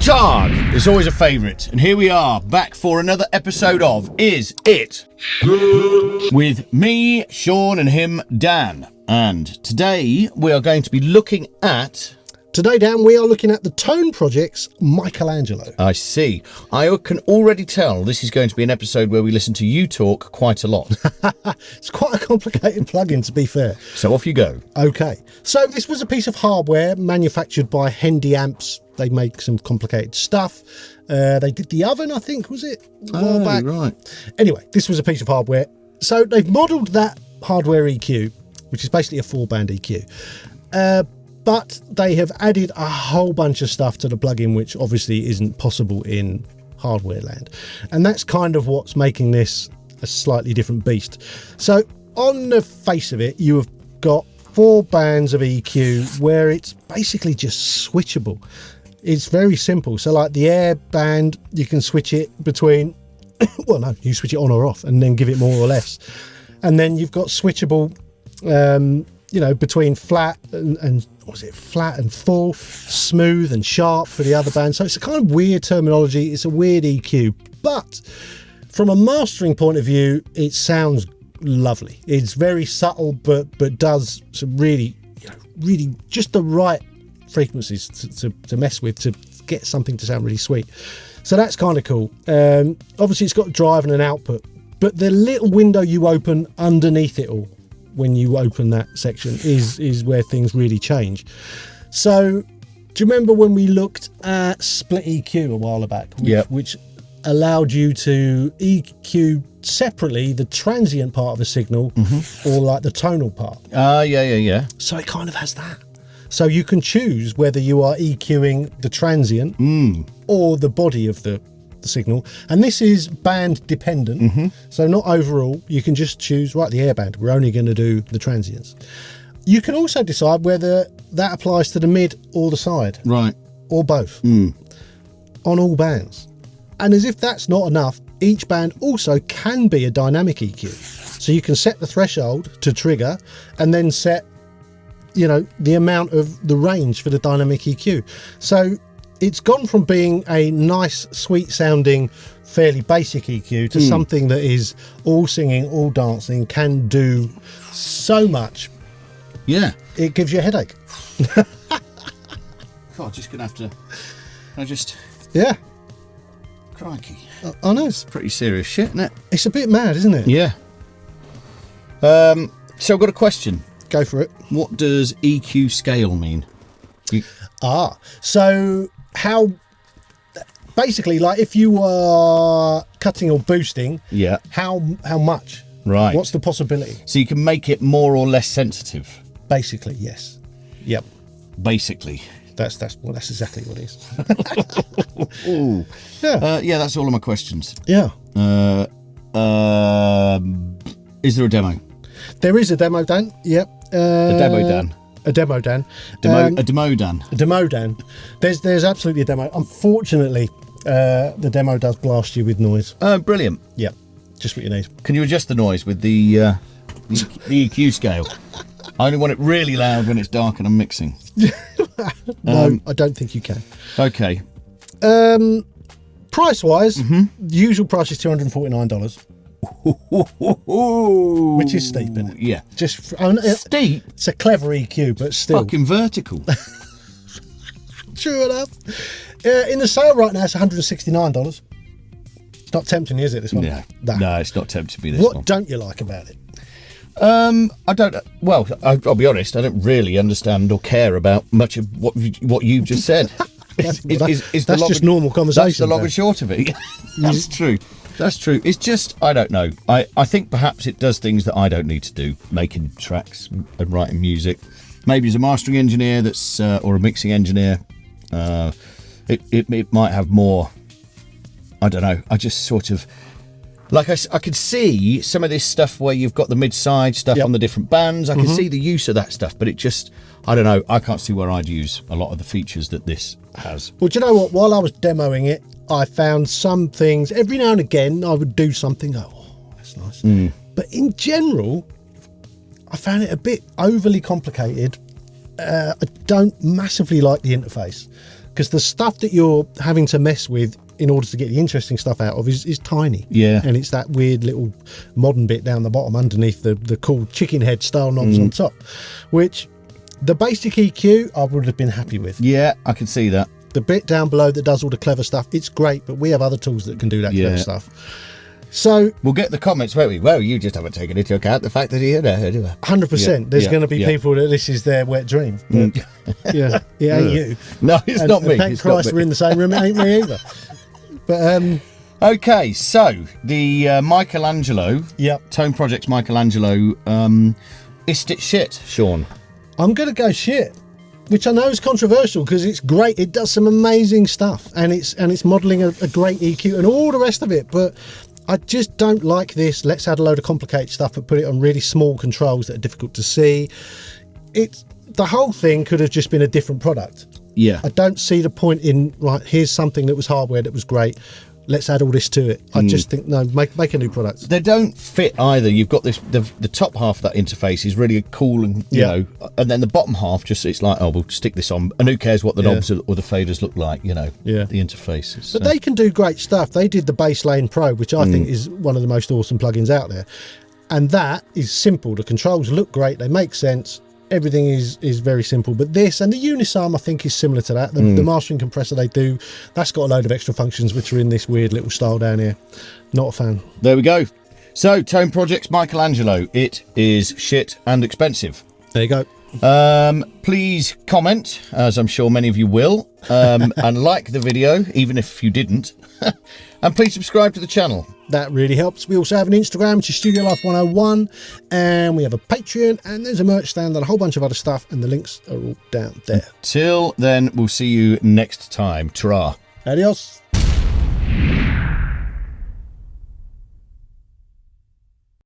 Tag is always a favourite, and here we are back for another episode of Is It with me, Sean, and him, Dan. And today we are going to be looking at... Today, Dan, we are looking at the Tone Project's Michelangelo. I see. I can already tell this is going to be an episode where we listen to you talk quite a lot. It's quite a complicated plugin, to be fair. So off you go. Okay. So this was a piece of hardware manufactured by Hendy Amps. They make some complicated stuff. They did the oven, I think, was it? A while back. Right. Anyway, this was a piece of hardware. So they've modelled that hardware EQ, which is basically a 4-band EQ. But they have added a whole bunch of stuff to the plugin, which obviously isn't possible in hardware land. And that's kind of what's making this a slightly different beast. So on the face of it, you have got 4 bands of EQ where it's basically just switchable. It's very simple. So like the air band, you can switch it between, well, no, you switch it on or off and then give it more or less. And then you've got switchable, between flat and what was it, flat and full, smooth and sharp for the other band. So it's a kind of weird terminology. It's a weird EQ, but from a mastering point of view, it sounds lovely. It's very subtle, but does some really just the right frequencies to mess with to get something to sound really sweet. So that's kind of cool. Obviously, it's got a drive and an output, but the little window you open underneath it all, when you open that section, is where things really change. So do you remember when we looked at split EQ a while back, which allowed you to EQ separately the transient part of a signal or like the tonal part? Yeah. So it kind of has that. So you can choose whether you are EQing the transient or the body of the signal, and this is band dependent, so not overall. You can just choose, right, the air band, we're only going to do the transients. You can also decide whether that applies to the mid or the side, right, or both on all bands. And as if that's not enough, each band also can be a dynamic EQ, so you can set the threshold to trigger and then set the amount of the range for the dynamic EQ. So it's gone from being a nice, sweet sounding, fairly basic EQ to something that is all singing, all dancing, can do so much. Yeah. It gives you a headache. God, just going to have to... Yeah. Crikey. I know. It's pretty serious shit, isn't it? It's a bit mad, isn't it? Yeah. So I've got a question. Go for it. What does EQ scale mean? So how... Basically, like if you are cutting or boosting, how much? Right. What's the possibility? So you can make it more or less sensitive? Basically, yes. Yep. Basically. That's exactly what it is. Ooh. Yeah. That's all of my questions. Yeah. Is there a demo? There is a demo, Dan. Yep. A demo, Dan. A demo, Dan. A demo, Dan. A demo, Dan. There's absolutely a demo. Unfortunately, the demo does blast you with noise. Oh, brilliant. Yep. Just what you need. Can you adjust the noise with the EQ scale? I only want it really loud when it's dark and I'm mixing. No, I don't think you can. Okay. Price-wise, the usual price is $249. Which is steep, isn't it? Yeah. Just steep? It's a clever EQ, but still. Fucking vertical. True enough. In the sale right now, it's $169. It's not tempting, is it, this one? Yeah. No, it's not tempting me, this one. one. What don't you like about it? I don't... Well, I'll be honest, I don't really understand or care about much of what you've just said. That's just normal conversation. That's the long and short of it. That's true. That's true. It's just, I don't know. I think perhaps it does things that I don't need to do, making tracks and writing music. Maybe as a mastering engineer that's or a mixing engineer, it might have more. I don't know. I just sort of like I could see some of this stuff where you've got the mid-side stuff on the different bands. I can see the use of that stuff, but it just, I don't know. I can't see where I'd use a lot of the features that this has. Well, do you know what? While I was demoing it, I found some things. Every now and again, I would do something. Oh, that's nice. But in general, I found it a bit overly complicated. I don't massively like the interface because the stuff that you're having to mess with in order to get the interesting stuff out of is tiny. Yeah. And it's that weird little modern bit down the bottom underneath the cool chicken head style knobs on top, which the basic EQ I would have been happy with. Yeah, I can see that. The bit down below that does all the clever stuff, it's great, but we have other tools that can do that clever stuff. So we'll get the comments, won't we? Well, you just haven't taken into account the fact that he had a 100%. There's going to be people that this is their wet dream. But, yeah, it ain't you. No, it's not me. Thank Christ we're in the same room. It ain't me either. But okay, so the Michelangelo, Tone Project's Michelangelo, ist it shit, Sean? I'm going to go shit, which I know is controversial because it's great. It does some amazing stuff, and it's modelling a great EQ and all the rest of it. But I just don't like this. Let's add a load of complicated stuff, but put it on really small controls that are difficult to see. The whole thing could have just been a different product. Yeah. I don't see the point in, right, here's something that was hardware that was great. Let's add all this to it. I just think, no, make a new product. They don't fit either. You've got this, the top half of that interface is really cool and, you know, and then the bottom half just, it's like, oh, we'll stick this on. And who cares what the knobs or the faders look like, you know, the interface. But they can do great stuff. They did the Bass Lane Pro, which I think is one of the most awesome plugins out there. And that is simple. The controls look great. They make sense. Everything is very simple. But this and the Unisarm, I think, is similar to that. The mastering compressor they do, that's got a load of extra functions which are in this weird little style down here. Not a fan. There we go. So, Tone Project's Michelangelo. It is shit and expensive. There you go. Please comment, as I'm sure many of you will, and like the video, even if you didn't. And please subscribe to the channel. That really helps. We also have an Instagram, which is Studio Life 101, and we have a Patreon, and there's a merch stand and a whole bunch of other stuff, and the links are all down there. Till then, we'll see you next time. Ta-ra. Adios.